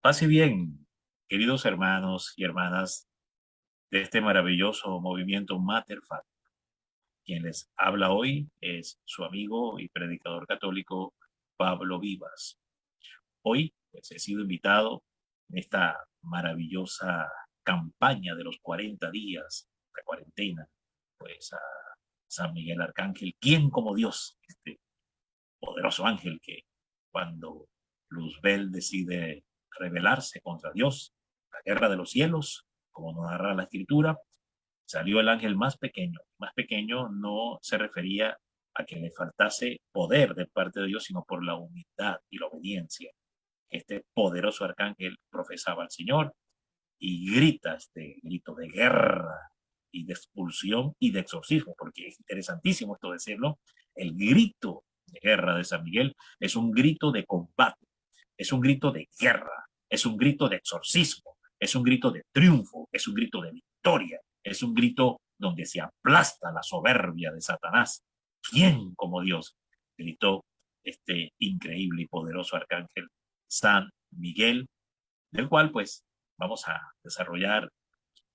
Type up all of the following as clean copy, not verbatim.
Pase bien, queridos hermanos y hermanas de este maravilloso movimiento Mater Fat. Quien les habla hoy es su amigo y predicador católico Pablo Vivas. Hoy pues, he sido invitado en esta maravillosa campaña de los 40 días de cuarentena, pues a San Miguel Arcángel, quien como Dios, este poderoso ángel que cuando Luzbel decide rebelarse contra Dios, la guerra de los cielos, como nos narra la escritura, salió el ángel más pequeño. Más pequeño no se refería a que le faltase poder de parte de Dios, sino por la humildad y la obediencia. Este poderoso arcángel profesaba al Señor y grita este grito de guerra y de expulsión y de exorcismo, porque es interesantísimo esto decirlo. El grito de guerra de San Miguel es un grito de combate, es un grito de guerra, es un grito de exorcismo, es un grito de triunfo, es un grito de victoria, es un grito donde se aplasta la soberbia de Satanás. ¿Quién como Dios? Gritó este increíble y poderoso arcángel San Miguel, del cual pues vamos a desarrollar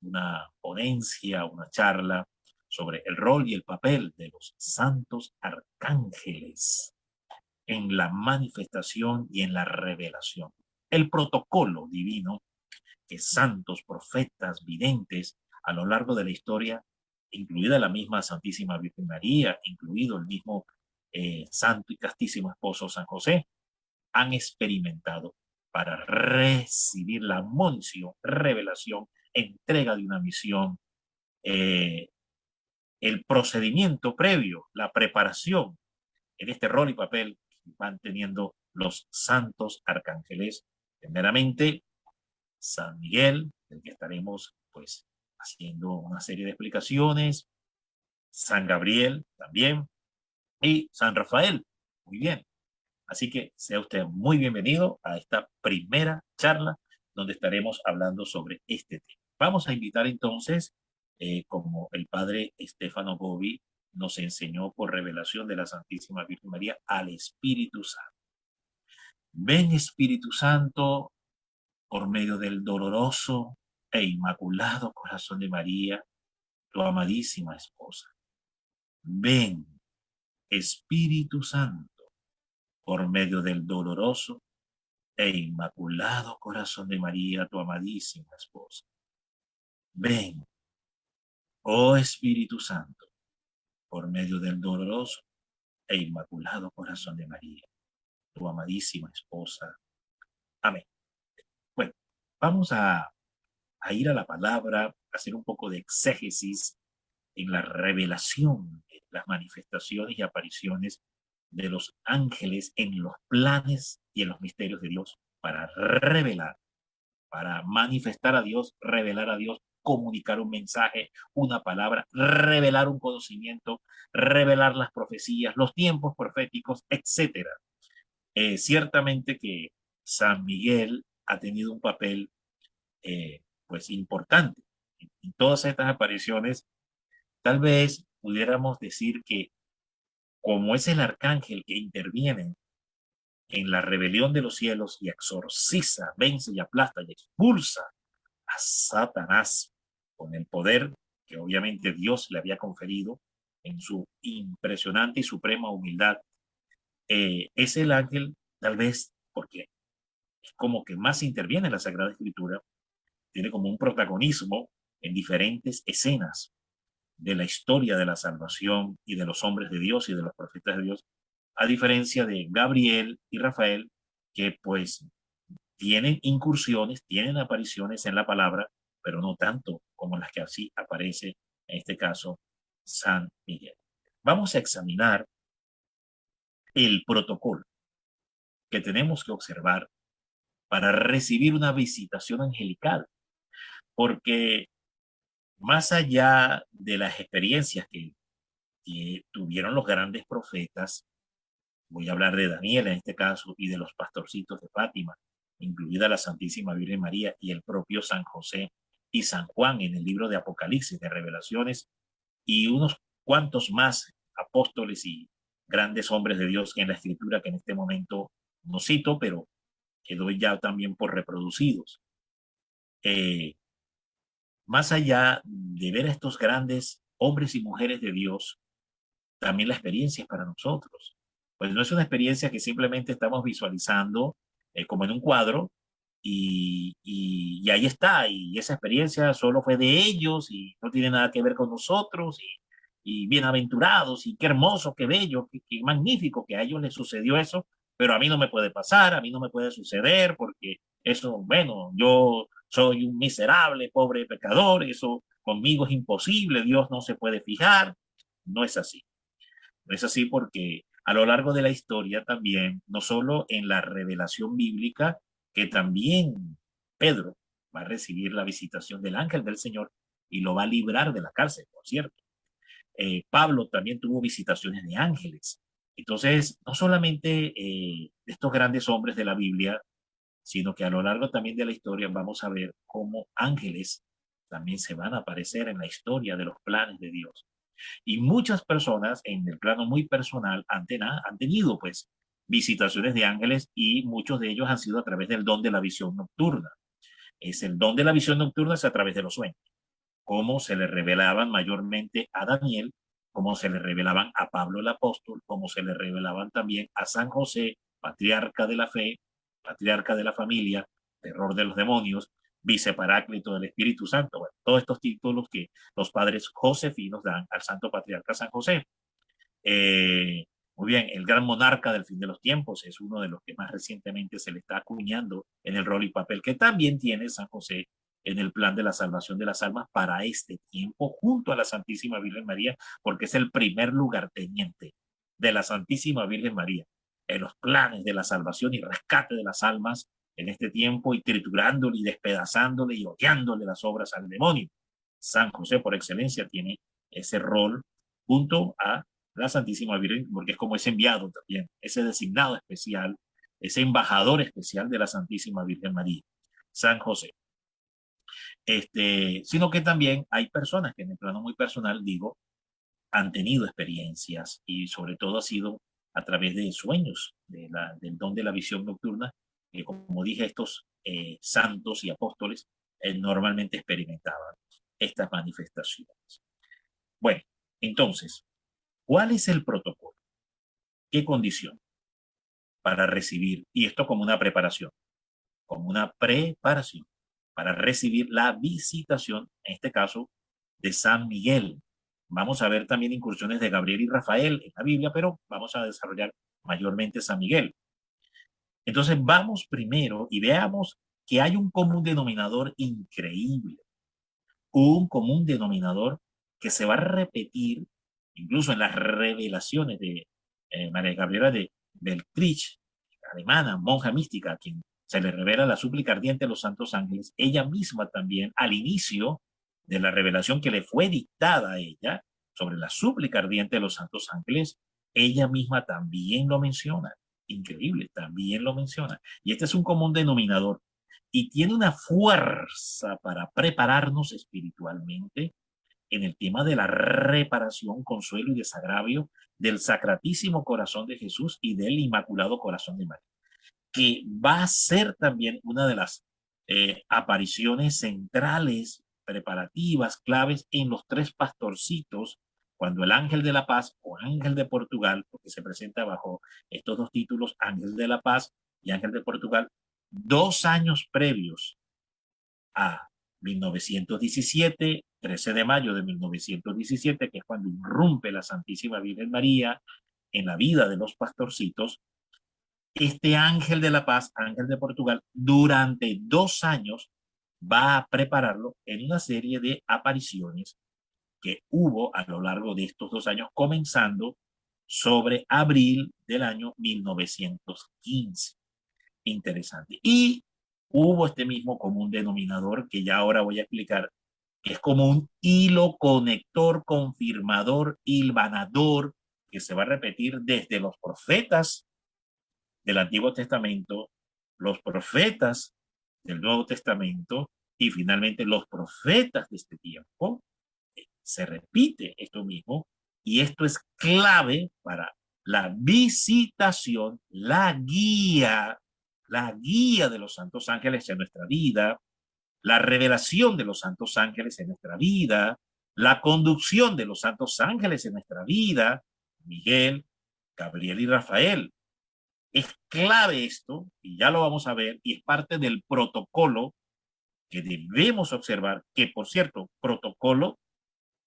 una ponencia, una charla sobre el rol y el papel de los santos arcángeles en la manifestación y en la revelación. El protocolo divino que santos, profetas, videntes a lo largo de la historia, incluida la misma Santísima Virgen María, incluido el mismo santo y castísimo esposo San José, han experimentado para recibir la monición, revelación, entrega de una misión, eh, el procedimiento previo, la preparación en este rol y papel que van teniendo los santos arcángeles. Primeramente, San Miguel, del que estaremos pues haciendo una serie de explicaciones, San Gabriel también y San Rafael. Muy bien. Así que sea usted muy bienvenido a esta primera charla donde estaremos hablando sobre este tema. Vamos a invitar entonces, como el padre Stefano Gobi nos enseñó por revelación de la Santísima Virgen María, al Espíritu Santo. Ven Espíritu Santo por medio del doloroso e inmaculado corazón de María, tu amadísima esposa. Ven Espíritu Santo por medio del doloroso e inmaculado corazón de María, tu amadísima esposa. Ven, oh Espíritu Santo, por medio del doloroso e inmaculado corazón de María, tu amadísima esposa. Amén. Bueno, vamos a ir a la palabra, a hacer un poco de exégesis en la revelación, en las manifestaciones y apariciones de los ángeles en los planes y en los misterios de Dios para revelar, para manifestar a Dios, revelar a Dios, comunicar un mensaje, una palabra, revelar un conocimiento, revelar las profecías, los tiempos proféticos, etcétera. Ciertamente que San Miguel ha tenido un papel pues importante en todas estas apariciones. Tal vez pudiéramos decir que como es el arcángel que interviene en la rebelión de los cielos y exorciza, vence y aplasta y expulsa a Satanás con el poder que obviamente Dios le había conferido en su impresionante y suprema humildad, es el ángel, tal vez porque es como que más interviene en la Sagrada Escritura, tiene como un protagonismo en diferentes escenas de la historia de la salvación y de los hombres de Dios y de los profetas de Dios, a diferencia de Gabriel y Rafael, que pues tienen incursiones, tienen apariciones en la palabra, pero no tanto como las que así aparece en este caso San Miguel. Vamos a examinar el protocolo que tenemos que observar para recibir una visitación angelical, porque más allá de las experiencias que tuvieron los grandes profetas, voy a hablar de Daniel en este caso y de los pastorcitos de Fátima, incluida la Santísima Virgen María y el propio San José y San Juan en el libro de Apocalipsis, de Revelaciones, y unos cuantos más apóstoles y grandes hombres de Dios en la escritura que en este momento no cito, pero que doy ya también por reproducidos. Eh, Más allá de ver a estos grandes hombres y mujeres de Dios, también la experiencia es para nosotros. Pues no es una experiencia que simplemente estamos visualizando como en un cuadro y ahí está, y esa experiencia solo fue de ellos y no tiene nada que ver con nosotros y bienaventurados y qué hermoso, qué bello, qué magnífico que a ellos les sucedió eso, pero a mí no me puede pasar, a mí no me puede suceder porque eso, bueno, yo soy un miserable, pobre pecador, eso conmigo es imposible, Dios no se puede fijar, no es así. No es así porque a lo largo de la historia también, no solo en la revelación bíblica, que también Pedro va a recibir la visitación del ángel del Señor y lo va a librar de la cárcel, por cierto. Pablo también tuvo visitaciones de ángeles. Entonces, no solamente estos grandes hombres de la Biblia, sino que a lo largo también de la historia vamos a ver cómo ángeles también se van a aparecer en la historia de los planes de Dios. Y muchas personas en el plano muy personal han tenido pues visitaciones de ángeles y muchos de ellos han sido a través del don de la visión nocturna. Es el don de la visión nocturna es a través de los sueños, como se le revelaban mayormente a Daniel, como se le revelaban a Pablo el apóstol, como se le revelaban también a San José, patriarca de la fe, patriarca de la familia, terror de los demonios, viceparáclito del Espíritu Santo. Bueno, todos estos títulos que los padres josefinos dan al santo patriarca San José. Eh, Muy bien, el gran monarca del fin de los tiempos es uno de los que más recientemente se le está acuñando en el rol y papel que también tiene San José en el plan de la salvación de las almas para este tiempo, junto a la Santísima Virgen María, porque es el primer lugarteniente de la Santísima Virgen María en los planes de la salvación y rescate de las almas en este tiempo y triturándole y despedazándole y odiándole las obras al demonio. San José por excelencia tiene ese rol junto a la Santísima Virgen, porque es como ese enviado también, ese designado especial, ese embajador especial de la Santísima Virgen María, San José. Sino que también hay personas que en el plano muy personal, digo, han tenido experiencias y sobre todo ha sido a través de sueños, del don de la visión nocturna, que como dije, estos santos y apóstoles normalmente experimentaban estas manifestaciones. Bueno, entonces, ¿cuál es el protocolo? ¿Qué condición para recibir? Y esto como una preparación para recibir la visitación, en este caso, de San Miguel. Vamos a ver también incursiones de Gabriel y Rafael en la Biblia, pero vamos a desarrollar mayormente San Miguel. Entonces vamos primero y veamos que hay un común denominador increíble, un común denominador que se va a repetir incluso en las revelaciones de María Gabriela de Beltrich, alemana, monja mística, a quien se le revela la súplica ardiente de los santos ángeles. Ella misma también, al inicio de la revelación que le fue dictada a ella sobre la súplica ardiente de los santos ángeles, ella misma también lo menciona. Increíble, también lo menciona. Y este es un común denominador y tiene una fuerza para prepararnos espiritualmente en el tema de la reparación, consuelo y desagravio del Sacratísimo Corazón de Jesús y del Inmaculado Corazón de María, que va a ser también una de las apariciones centrales, preparativas, claves en los tres pastorcitos, cuando el ángel de la paz o ángel de Portugal, porque se presenta bajo estos dos títulos, ángel de la paz y ángel de Portugal, 2 años previos a 1917, 13 de mayo de 1917, que es cuando irrumpe la Santísima Virgen María en la vida de los pastorcitos, este ángel de la paz, ángel de Portugal, durante 2 años va a prepararlo en una serie de apariciones que hubo a lo largo de estos 2 años, comenzando sobre abril del año 1915. Interesante. Y hubo este mismo común denominador que ya ahora voy a explicar, que es como un hilo conector, confirmador, hilvanador, que se va a repetir desde los profetas del Antiguo Testamento, los profetas del Nuevo Testamento y finalmente los profetas de este tiempo. Se repite esto mismo y esto es clave para la visitación, la guía, la guía de los santos ángeles en nuestra vida, la revelación de los santos ángeles en nuestra vida, la conducción de los santos ángeles en nuestra vida, Miguel, Gabriel y Rafael. Es clave esto, y ya lo vamos a ver, y es parte del protocolo que debemos observar, que por cierto, protocolo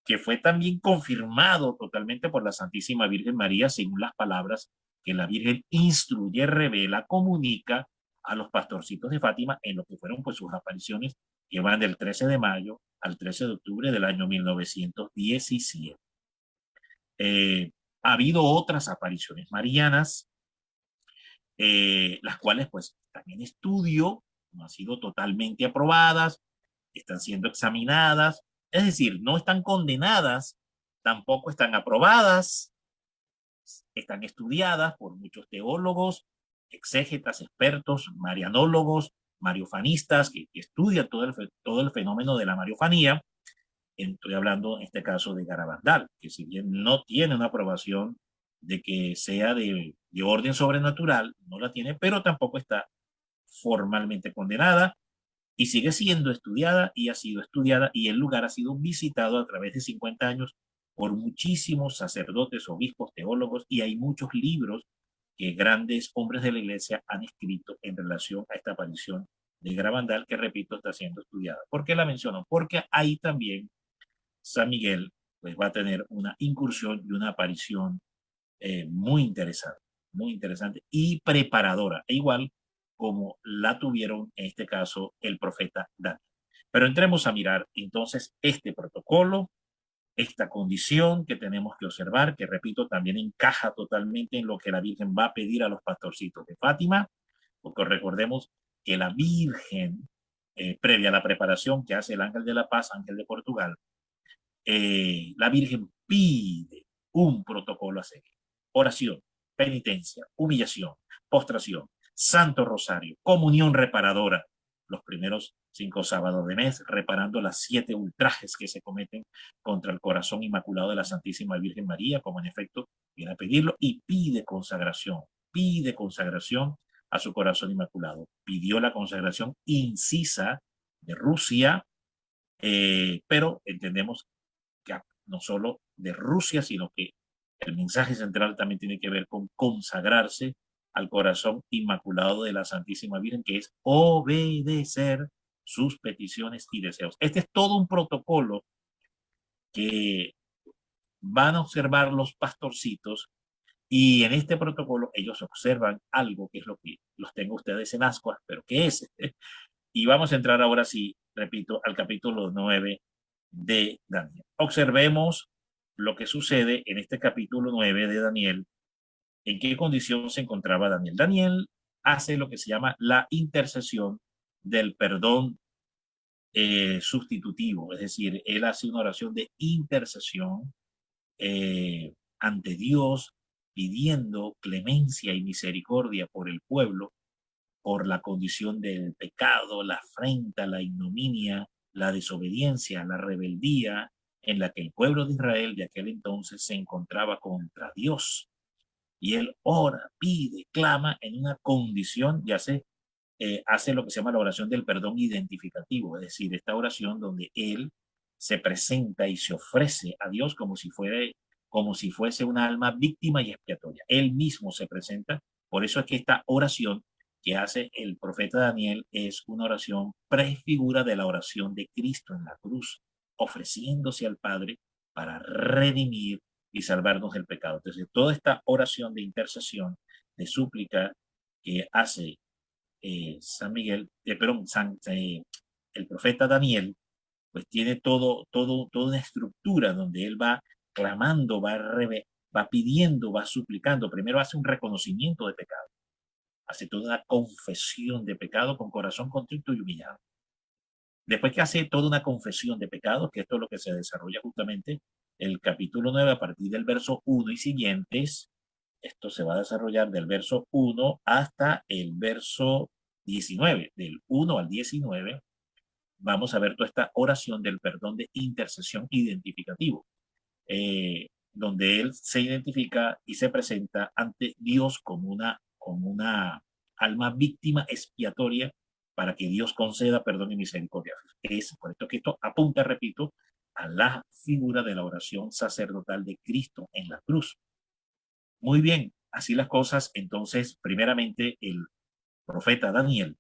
que fue también confirmado totalmente por la Santísima Virgen María, según las palabras que la Virgen instruye, revela, comunica a los pastorcitos de Fátima en lo que fueron pues sus apariciones que van del 13 de mayo al 13 de octubre del año 1917. Eh, ha habido otras apariciones marianas, las cuales pues también estudio, no han sido totalmente aprobadas, están siendo examinadas, es decir, no están condenadas, tampoco están aprobadas, están estudiadas por muchos teólogos, exégetas, expertos, marianólogos, mariofanistas que estudian todo el fenómeno de la mariofanía. Estoy hablando en este caso de Garabandal, que si bien no tiene una aprobación de que sea de orden sobrenatural, no la tiene, pero tampoco está formalmente condenada y sigue siendo estudiada y ha sido estudiada y el lugar ha sido visitado a través de 50 años por muchísimos sacerdotes, obispos, teólogos y hay muchos libros que grandes hombres de la iglesia han escrito en relación a esta aparición de Garabandal que, repito, está siendo estudiada. ¿Por qué la menciono? Porque ahí también San Miguel pues, va a tener una incursión y una aparición muy interesante y preparadora, e igual como la tuvieron en este caso el profeta Daniel. Pero entremos a mirar entonces este protocolo, esta condición que tenemos que observar, que repito, también encaja totalmente en lo que la Virgen va a pedir a los pastorcitos de Fátima, porque recordemos que la Virgen, previa a la preparación que hace el ángel de la paz, ángel de Portugal, la Virgen pide un protocolo a seguir. Oración, penitencia, humillación, postración, Santo Rosario, comunión reparadora, los primeros 5 sábados de mes, reparando las 7 ultrajes que se cometen contra el corazón inmaculado de la Santísima Virgen María, como en efecto viene a pedirlo, y pide consagración a su corazón inmaculado. Pidió la consagración incisa de Rusia, pero entendemos que no solo de Rusia, sino que el mensaje central también tiene que ver con consagrarse al corazón inmaculado de la Santísima Virgen, que es obedecer sus peticiones y deseos. Este es todo un protocolo que van a observar los pastorcitos y en este protocolo ellos observan algo que es lo que los tengo ustedes en ascuas, pero ¿qué es? Y vamos a entrar ahora sí, repito, al capítulo 9 de Daniel. Observemos lo que sucede en este capítulo 9 de Daniel, en qué condición se encontraba Daniel. Daniel hace lo que se llama la intercesión del perdón sustitutivo, es decir, él hace una oración de intercesión ante Dios, pidiendo clemencia y misericordia por el pueblo, por la condición del pecado, la afrenta, la ignominia, la desobediencia, la rebeldía en la que el pueblo de Israel de aquel entonces se encontraba contra Dios. Y él ora, pide, clama en una condición y hace lo que se llama la oración del perdón identificativo, es decir, esta oración donde él se presenta y se ofrece a Dios como si fuese una alma víctima y expiatoria. Él mismo se presenta. Por eso es que esta oración que hace el profeta Daniel es una oración prefigura de la oración de Cristo en la cruz, ofreciéndose al Padre para redimir y salvarnos del pecado. Entonces, toda esta oración de intercesión, de súplica que hace San Miguel, perdón, el profeta Daniel, pues tiene toda una estructura donde él va clamando, va pidiendo, va suplicando. Primero hace un reconocimiento de pecado, hace toda una confesión de pecado con corazón contrito y humillado. Después que hace toda una confesión de pecados, que esto es lo que se desarrolla justamente el capítulo 9 a partir del verso 1 y siguientes, esto se va a desarrollar del verso 1 hasta el verso 19, del 1 al 19, vamos a ver toda esta oración del perdón de intercesión identificativo, donde él se identifica y se presenta ante Dios como una alma víctima expiatoria para que Dios conceda perdón y misericordia. Es por esto que esto apunta, repito, a la figura de la oración sacerdotal de Cristo en la cruz. Muy bien, así las cosas. Entonces, primeramente, el profeta Daniel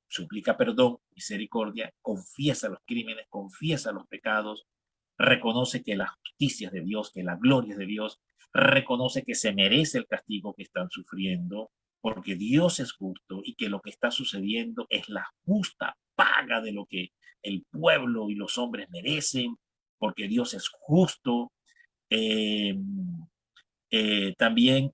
suplica perdón, misericordia, confiesa los crímenes, confiesa los pecados, reconoce que la justicia es de Dios, que la gloria es de Dios, reconoce que se merece el castigo que están sufriendo, porque Dios es justo y que lo que está sucediendo es la justa paga de lo que el pueblo y los hombres merecen, porque Dios es justo. Eh, También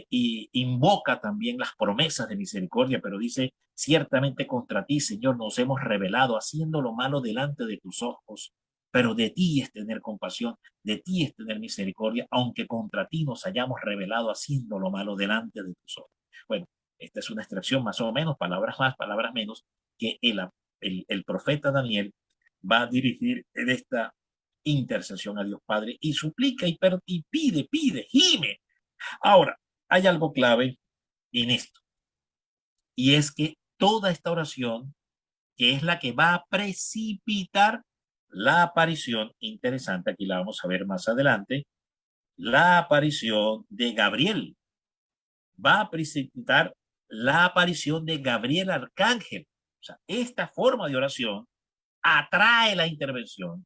y invoca también las promesas de misericordia, pero dice, ciertamente contra ti, Señor, nos hemos rebelado haciendo lo malo delante de tus ojos, pero de ti es tener compasión, de ti es tener misericordia, aunque contra ti nos hayamos rebelado haciendo lo malo delante de tus ojos. Bueno, esta es una extracción más o menos, palabras más, palabras menos, que el profeta Daniel va a dirigir en esta intercesión a Dios Padre y suplica y pide, gime. Ahora, hay algo clave en esto, y es que toda esta oración, que es la que va a precipitar la aparición, interesante, aquí la vamos a ver más adelante, la aparición de Gabriel, va a precipitar la aparición de Gabriel Arcángel. O sea, esta forma de oración atrae la intervención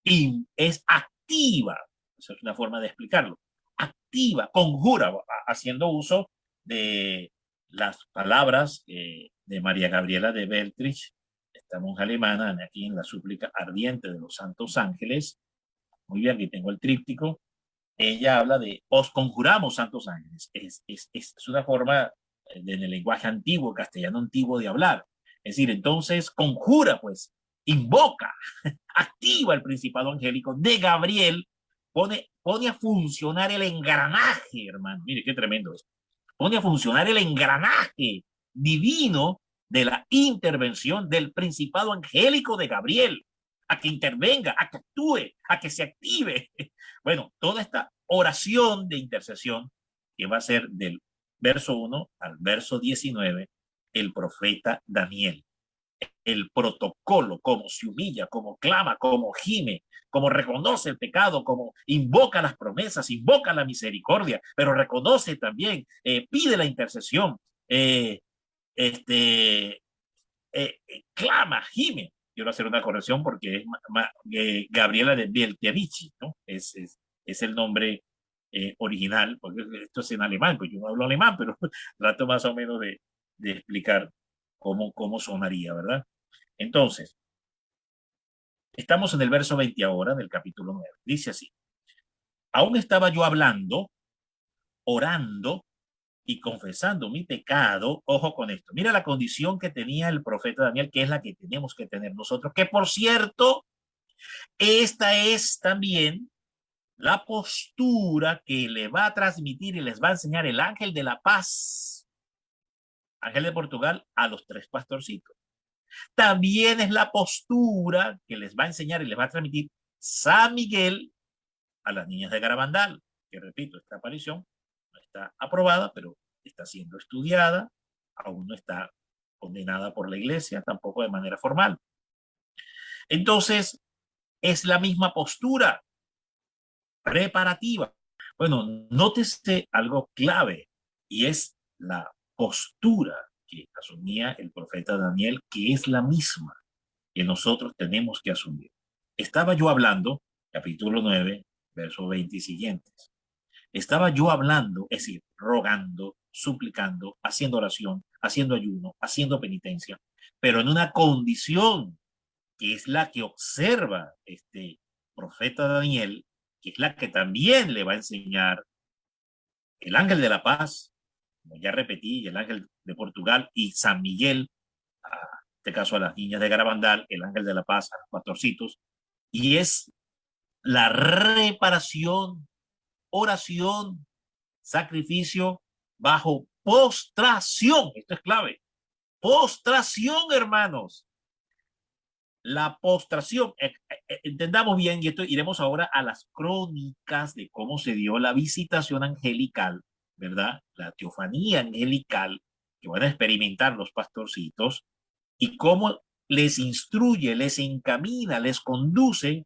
y es activa. Esa es una forma de explicarlo. Activa, conjura, haciendo uso de las palabras de María Gabriela de Beltrich, esta monja alemana, aquí en la súplica ardiente de los santos ángeles. Muy bien, aquí tengo el tríptico. Ella habla de os conjuramos santos ángeles. Es una forma en el lenguaje antiguo, castellano antiguo de hablar. Es decir, entonces conjura, pues, invoca, activa el principado angélico de Gabriel, pone a funcionar el engranaje, hermano. Mire qué tremendo es. Pone a funcionar el engranaje divino de la intervención del principado angélico de Gabriel, a que intervenga, a que actúe, a que se active. Bueno, toda esta oración de intercesión que va a ser del verso 1 al verso 19, el profeta Daniel, el protocolo, cómo se humilla, cómo clama, cómo gime, cómo reconoce el pecado, cómo invoca las promesas, invoca la misericordia, pero reconoce también, pide la intercesión, este, clama, gime. Quiero hacer una corrección porque es Gabriela de Bielkiewicz, ¿no? Es el nombre original, porque esto es en alemán, pues yo no hablo alemán, pero trato más o menos de explicar cómo sonaría, ¿verdad? Entonces, estamos en el verso 20 ahora del capítulo 9. Dice así, aún estaba yo hablando, orando y confesando mi pecado. Ojo con esto. Mira la condición que tenía el profeta Daniel, que es la que tenemos que tener nosotros, que por cierto, esta es también la postura que le va a transmitir y les va a enseñar el ángel de la paz, ángel de Portugal, a los tres pastorcitos. También es la postura que les va a enseñar y les va a transmitir San Miguel a las niñas de Garabandal, que repito, esta aparición no está aprobada, pero está siendo estudiada, aún no está condenada por la iglesia, tampoco de manera formal. Entonces, es la misma postura preparativa. Bueno, nótese algo clave, y es la postura que asumía el profeta Daniel, que es la misma que nosotros tenemos que asumir. Estaba yo hablando, capítulo 9, verso 20 y siguientes. Estaba yo hablando, es decir, rogando, suplicando, haciendo oración, haciendo ayuno, haciendo penitencia, pero en una condición que es la que observa este profeta Daniel, que es la que también le va a enseñar el ángel de la paz, como ya repetí, el ángel de Portugal y San Miguel, a este caso a las niñas de Garabandal, el ángel de la paz a los pastorcitos, y es la reparación, oración, sacrificio bajo postración. Esto es clave. Postración, hermanos. La postración, entendamos bien, y esto iremos ahora a las crónicas de cómo se dio la visitación angelical ¿verdad? La teofanía angelical que van a experimentar los pastorcitos y cómo les instruye, les encamina, les conduce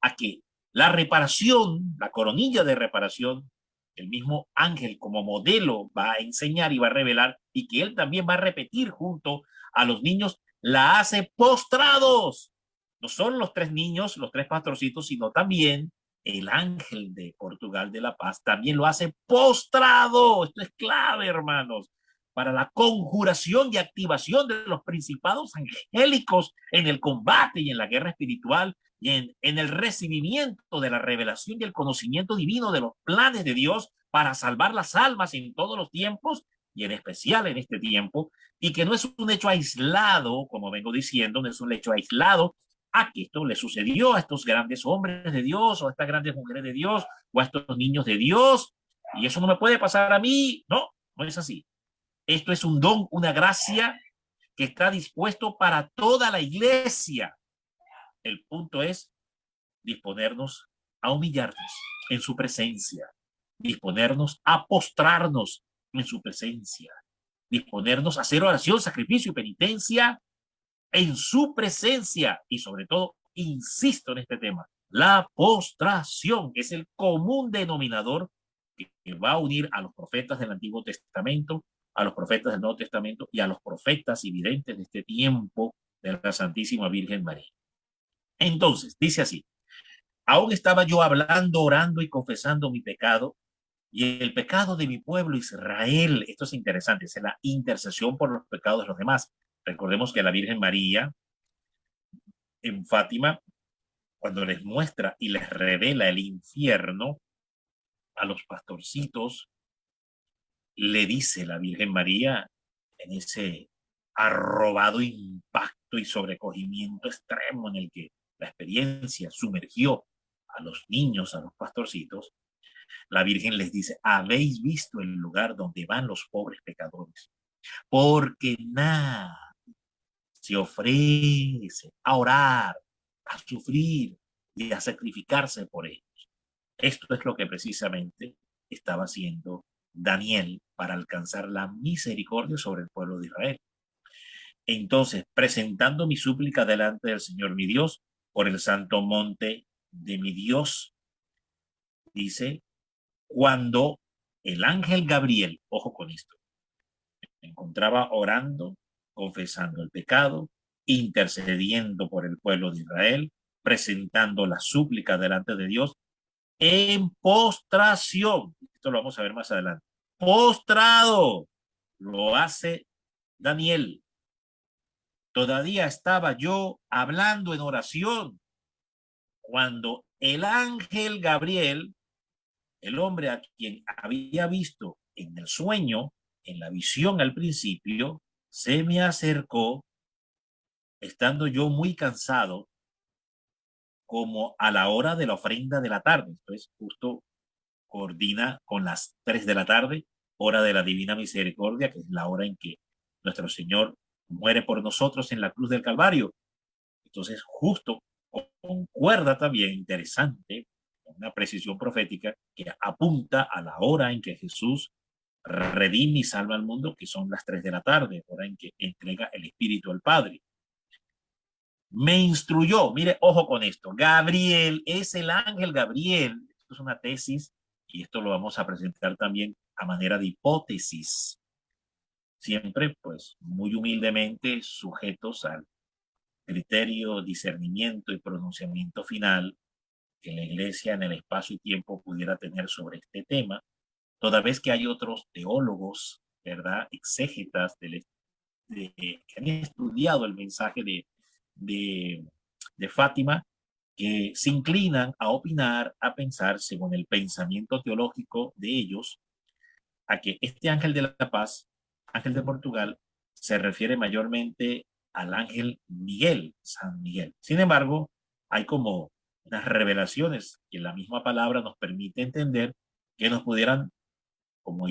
a que la reparación, la coronilla de reparación, el mismo ángel como modelo va a enseñar y va a revelar y que él también va a repetir junto a los niños, la hace postrados. No son los tres niños, los tres pastorcitos, sino también el ángel de Portugal de la Paz también lo hace postrado. Esto es clave, hermanos, para la conjuración y activación de los principados angélicos en el combate y en la guerra espiritual y en el recibimiento de la revelación y el conocimiento divino de los planes de Dios para salvar las almas en todos los tiempos y en especial en este tiempo, y que no es un hecho aislado, como vengo diciendo, no es un hecho aislado a que esto le sucedió a estos grandes hombres de Dios o a estas grandes mujeres de Dios o a estos niños de Dios y eso no me puede pasar a mí. No, no es así. Esto es un don, una gracia que está dispuesto para toda la iglesia. El punto es disponernos a humillarnos en su presencia, disponernos a postrarnos en su presencia, disponernos a hacer oración, sacrificio y penitencia en su presencia y sobre todo, insisto en este tema, la postración, que es el común denominador que va a unir a los profetas del Antiguo Testamento, a los profetas del Nuevo Testamento y a los profetas y videntes de este tiempo de la Santísima Virgen María. Entonces, dice así, aún estaba yo hablando, orando y confesando mi pecado y el pecado de mi pueblo Israel. Esto es interesante, es la intercesión por los pecados de los demás. Recordemos que la Virgen María en Fátima, cuando les muestra y les revela el infierno a los pastorcitos, le dice la Virgen María en ese arrobado impacto y sobrecogimiento extremo en el que la experiencia sumergió a los niños, a los pastorcitos, la Virgen les dice, habéis visto el lugar donde van los pobres pecadores, porque nada se ofrece a orar, a sufrir y a sacrificarse por ellos. Esto es lo que precisamente estaba haciendo Daniel para alcanzar la misericordia sobre el pueblo de Israel. Entonces, presentando mi súplica delante del Señor mi Dios, por el santo monte de mi Dios, dice, cuando el ángel Gabriel, ojo con esto, me encontraba orando, confesando el pecado, intercediendo por el pueblo de Israel, presentando la súplica delante de Dios en postración. Esto lo vamos a ver más adelante. Postrado lo hace Daniel. Todavía estaba yo hablando en oración cuando el ángel Gabriel, el hombre a quien había visto en el sueño, en la visión al principio, se me acercó, estando yo muy cansado, como a la hora de la ofrenda de la tarde. Entonces, justo coordina con las 3 de la tarde, hora de la Divina Misericordia, que es la hora en que nuestro Señor muere por nosotros en la cruz del Calvario. Entonces, justo concuerda también, interesante, una precisión profética que apunta a la hora en que Jesús redime y salva al mundo, que son las 3 de la tarde, hora en que entrega el Espíritu al Padre. Me instruyó, mire, ojo con esto, Gabriel es el ángel Gabriel, esto es una tesis y esto lo vamos a presentar también a manera de hipótesis, siempre pues muy humildemente sujetos al criterio, discernimiento y pronunciamiento final que la Iglesia en el espacio y tiempo pudiera tener sobre este tema, toda vez que hay otros teólogos, ¿verdad? Exégetas que han estudiado el mensaje de, de Fátima, que se inclinan a opinar, a pensar, según el pensamiento teológico de ellos, a que este ángel de la paz, ángel de Portugal, se refiere mayormente al ángel Miguel, San Miguel. Sin embargo, hay como unas revelaciones que la misma palabra nos permite entender que nos pudieran, como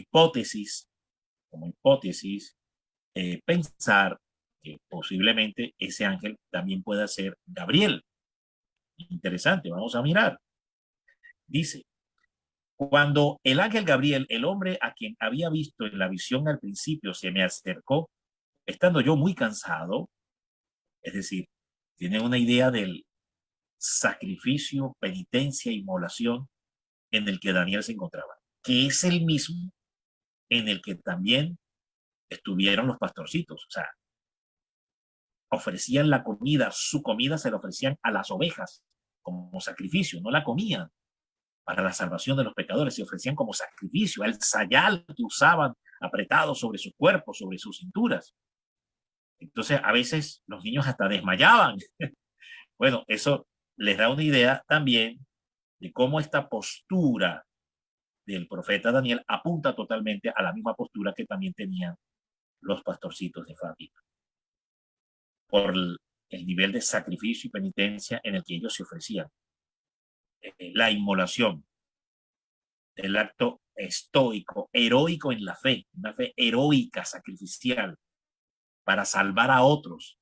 como hipótesis, pensar que posiblemente ese ángel también pueda ser Gabriel. Interesante, vamos a mirar. Dice, Cuando el ángel Gabriel, el hombre a quien había visto en la visión al principio, se me acercó, estando yo muy cansado, es decir, tiene una idea del sacrificio, penitencia, inmolación en el que Daniel se encontraba, que es el mismo en el que también estuvieron los pastorcitos. O sea, ofrecían la comida, su comida se la ofrecían a las ovejas como sacrificio, no la comían para la salvación de los pecadores, se ofrecían como sacrificio, el sayal que usaban apretado sobre su cuerpo, sobre sus cinturas. Entonces, a veces los niños hasta desmayaban. Bueno, eso les da una idea también de cómo esta postura del profeta Daniel apunta totalmente a la misma postura que también tenían los pastorcitos de Fátima, por el nivel de sacrificio y penitencia en el que ellos se ofrecían. La inmolación, el acto estoico, heroico en la fe, una fe heroica, sacrificial, para salvar a otros.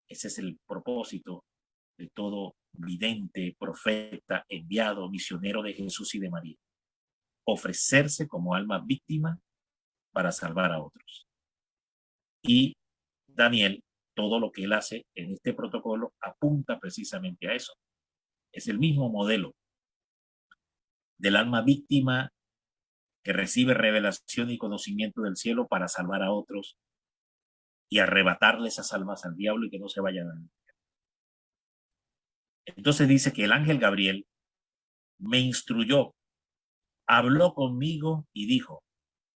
Ese es el propósito de todo vidente, profeta, enviado, misionero de Jesús y de María. Ofrecerse como alma víctima para salvar a otros. Y Daniel, todo lo que él hace en este protocolo apunta precisamente a eso. Es el mismo modelo del alma víctima que recibe revelación y conocimiento del cielo para salvar a otros y arrebatarle esas almas al diablo y que no se vayan a... Entonces dice que el ángel Gabriel me instruyó, habló conmigo y dijo,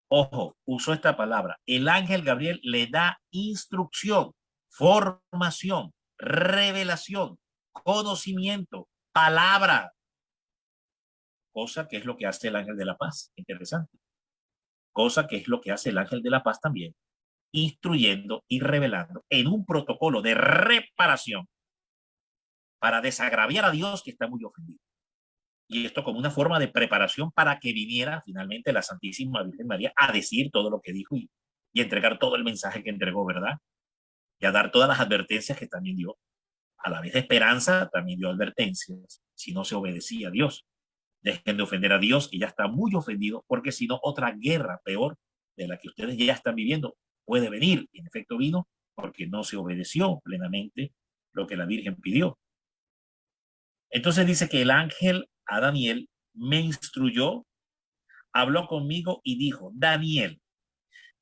ojo, usó esta palabra, el ángel Gabriel le da instrucción, formación, revelación, conocimiento, palabra, cosa que es lo que hace el ángel de la paz. Interesante. Cosa que es lo que hace el ángel de la paz también, instruyendo y revelando en un protocolo de reparación para desagraviar a Dios que está muy ofendido. Y esto como una forma de preparación para que viniera finalmente la Santísima Virgen María a decir todo lo que dijo y entregar todo el mensaje que entregó, ¿verdad? Y a dar todas las advertencias que también dio. A la vez de esperanza, también dio advertencias si no se obedecía a Dios. Dejen de ofender a Dios, que ya está muy ofendido, porque si no, otra guerra peor de la que ustedes ya están viviendo puede venir. Y en efecto vino porque no se obedeció plenamente lo que la Virgen pidió. Entonces dice que el ángel a Daniel me instruyó, habló conmigo y dijo, Daniel,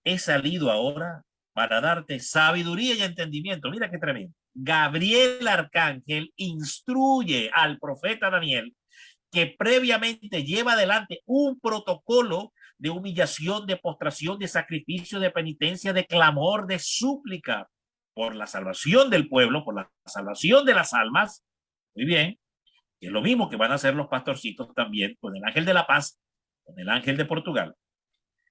he salido ahora para darte sabiduría y entendimiento. Mira qué tremendo. Gabriel Arcángel instruye al profeta Daniel que previamente lleva adelante un protocolo de humillación, de postración, de sacrificio, de penitencia, de clamor, de súplica por la salvación del pueblo, por la salvación de las almas. Muy bien, es lo mismo que van a hacer los pastorcitos también con el ángel de la paz, con el ángel de Portugal.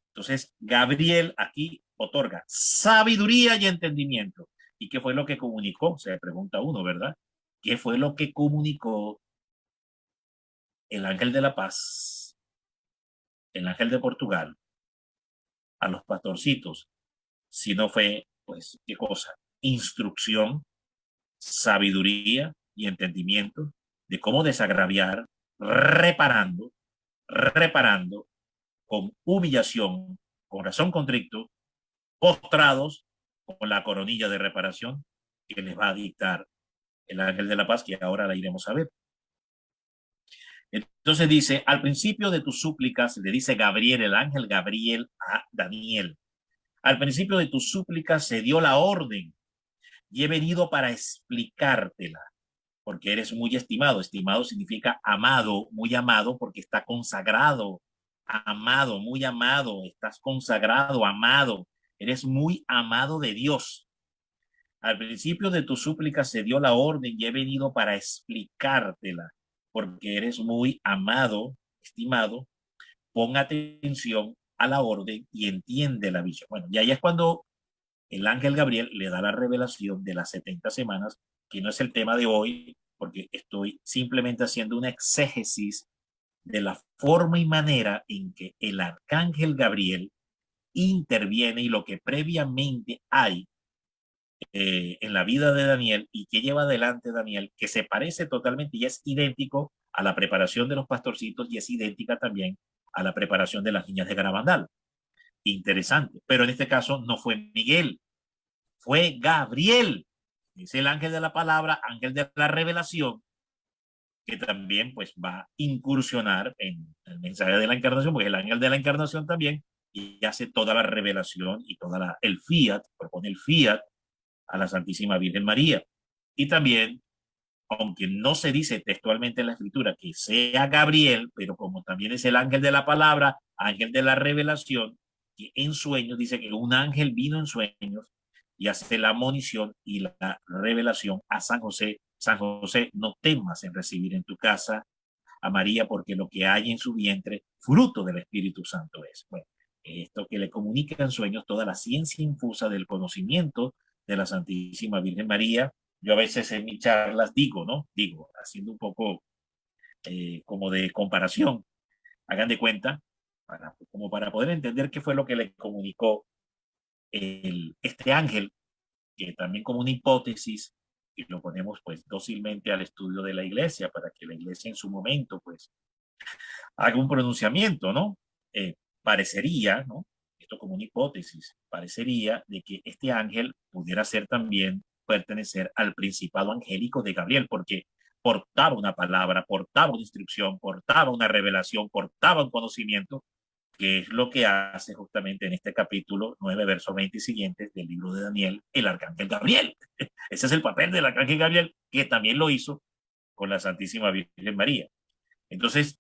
Entonces, Gabriel aquí otorga sabiduría y entendimiento. ¿Y qué fue lo que comunicó? Se pregunta uno, ¿verdad? ¿Qué fue lo que comunicó el ángel de la paz, el ángel de Portugal, a los pastorcitos? Si no fue, pues, ¿qué cosa? Instrucción, sabiduría y entendimiento de cómo desagraviar, reparando, reparando con humillación, con razón contrito, postrados con la coronilla de reparación que les va a dictar el ángel de la paz, que ahora la iremos a ver. Entonces dice, al principio de tus súplicas, le dice Gabriel, el ángel Gabriel a Daniel, al principio de tus súplicas se dio la orden y he venido para explicártela, porque eres muy estimado. Estimado significa amado, muy amado, porque está consagrado, amado, muy amado, estás consagrado, amado, eres muy amado de Dios. Al principio de tu súplica se dio la orden y he venido para explicártela, porque eres muy amado, estimado. Pon atención a la orden y entiende la visión. Bueno, y ahí es cuando el ángel Gabriel le da la revelación de las 70 semanas, que no es el tema de hoy, porque estoy simplemente haciendo una exégesis de la forma y manera en que el arcángel Gabriel interviene y lo que previamente hay en la vida de Daniel y que lleva adelante Daniel, que se parece totalmente y es idéntico a la preparación de los pastorcitos y es idéntica también a la preparación de las niñas de Garabandal. Interesante, pero en este caso no fue Miguel, fue Gabriel. Es el ángel de la palabra, ángel de la revelación, que también pues va a incursionar en el mensaje de la encarnación, porque es el ángel de la encarnación también, y hace toda la revelación y toda el fiat, propone el fiat a la Santísima Virgen María. Y también, aunque no se dice textualmente en la escritura que sea Gabriel, pero como también es el ángel de la palabra, ángel de la revelación, que en sueños dice que un ángel vino en sueños y hace la monición y la revelación a San José. San José, no temas en recibir en tu casa a María, porque lo que hay en su vientre, fruto del Espíritu Santo es. Bueno, esto que le comunica en sueños toda la ciencia infusa del conocimiento de la Santísima Virgen María. Yo a veces en mis charlas digo, ¿no? Digo, haciendo un poco como de comparación, hagan de cuenta, como para poder entender qué fue lo que le comunicó este ángel, que también como una hipótesis, y lo ponemos pues dócilmente al estudio de la iglesia, para que la iglesia en su momento pues haga un pronunciamiento, ¿no? Parecería, ¿no? Esto como una hipótesis, parecería de que este ángel pudiera ser también pertenecer al principado angélico de Gabriel, porque portaba una palabra, portaba una instrucción, portaba una revelación, portaba un conocimiento, que es lo que hace justamente en este capítulo 9, verso 20 y siguientes del libro de Daniel, el arcángel Gabriel. Ese es el papel del arcángel Gabriel, que también lo hizo con la Santísima Virgen María. Entonces,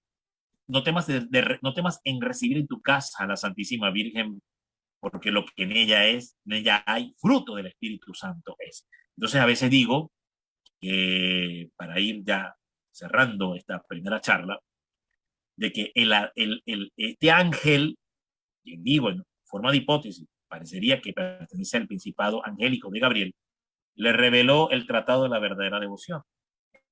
no temas en recibir en tu casa a la Santísima Virgen, porque lo que en ella hay fruto del Espíritu Santo es. Entonces a veces digo que para ir ya cerrando esta primera charla, de que este ángel, quien digo en forma de hipótesis, parecería que pertenece al principado angélico de Gabriel, le reveló el tratado de la verdadera devoción.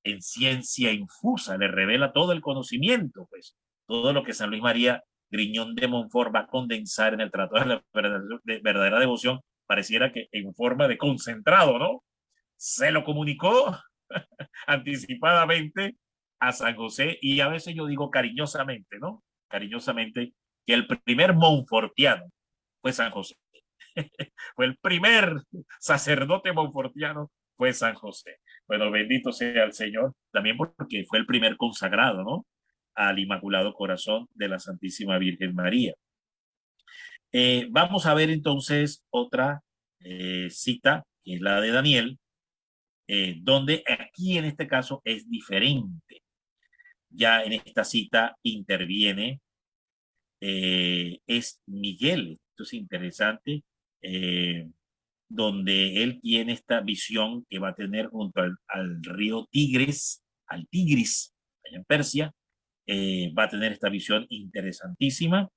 En ciencia infusa, le revela todo el conocimiento, pues, todo lo que San Luis María Griñón de Montfort va a condensar en el Tratado de la verdadera devoción, pareciera que en forma de concentrado, ¿no? Se lo comunicó anticipadamente a San José, y a veces yo digo cariñosamente, ¿no? Cariñosamente, que el primer monfortiano fue San José. Fue el primer sacerdote monfortiano, fue San José. Bueno, bendito sea el Señor, también porque fue el primer consagrado, ¿no? Al Inmaculado Corazón de la Santísima Virgen María. Vamos a ver entonces otra cita, que es la de Daniel, donde aquí en este caso es diferente. Ya en esta cita interviene, es Miguel. Esto es interesante. Donde él tiene esta visión que va a tener junto al río Tigris, al Tigris, allá en Persia. Va a tener esta visión interesantísima,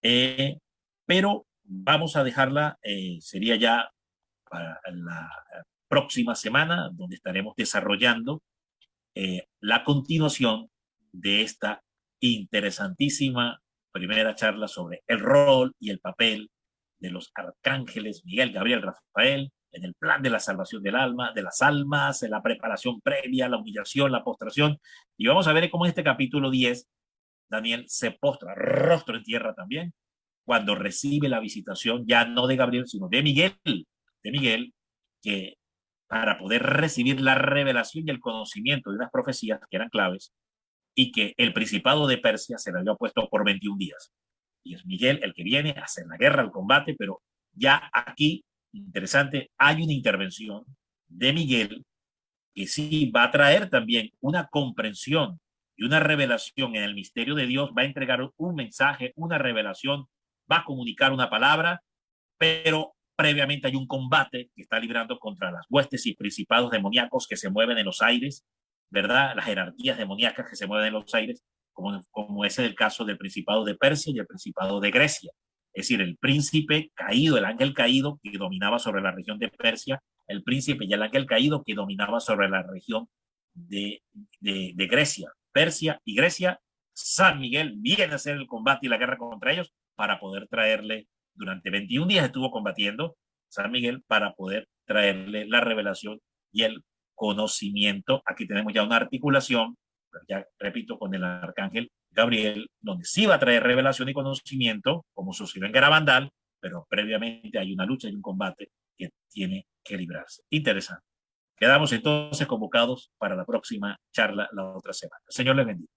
eh, pero vamos a dejarla, sería ya para la próxima semana, donde estaremos desarrollando la continuación de esta interesantísima primera charla sobre el rol y el papel de los arcángeles Miguel, Gabriel, Rafael en el plan de la salvación del alma, de las almas, en la preparación previa, la humillación, la postración. Y vamos a ver cómo en este capítulo 10 Daniel se postra rostro en tierra también, cuando recibe la visitación ya no de Gabriel, sino de Miguel, que para poder recibir la revelación y el conocimiento de unas profecías que eran claves, y que el principado de Persia se le había puesto por 21 días. Y es Miguel el que viene a hacer la guerra, el combate, pero ya aquí, interesante, hay una intervención de Miguel que sí va a traer también una comprensión y una revelación en el misterio de Dios, va a entregar un mensaje, una revelación, va a comunicar una palabra, pero previamente hay un combate que está librando contra las huestes y principados demoníacos que se mueven en los aires, ¿verdad? Las jerarquías demoníacas que se mueven en los aires, como es el caso del Principado de Persia y el Principado de Grecia. Es decir, el príncipe caído, el ángel caído que dominaba sobre la región de Persia, el príncipe y el ángel caído que dominaba sobre la región de Grecia. Persia y Grecia, San Miguel viene a hacer el combate y la guerra contra ellos para poder traerle, durante 21 días estuvo combatiendo San Miguel para poder traerle la revelación y el conocimiento. Aquí tenemos ya una articulación pero ya repito, con el arcángel Gabriel, donde sí va a traer revelación y conocimiento, como sucedió en Garabandal, pero previamente hay una lucha y un combate que tiene que librarse. Interesante. Quedamos entonces convocados para la próxima charla la otra semana. El Señor les bendiga.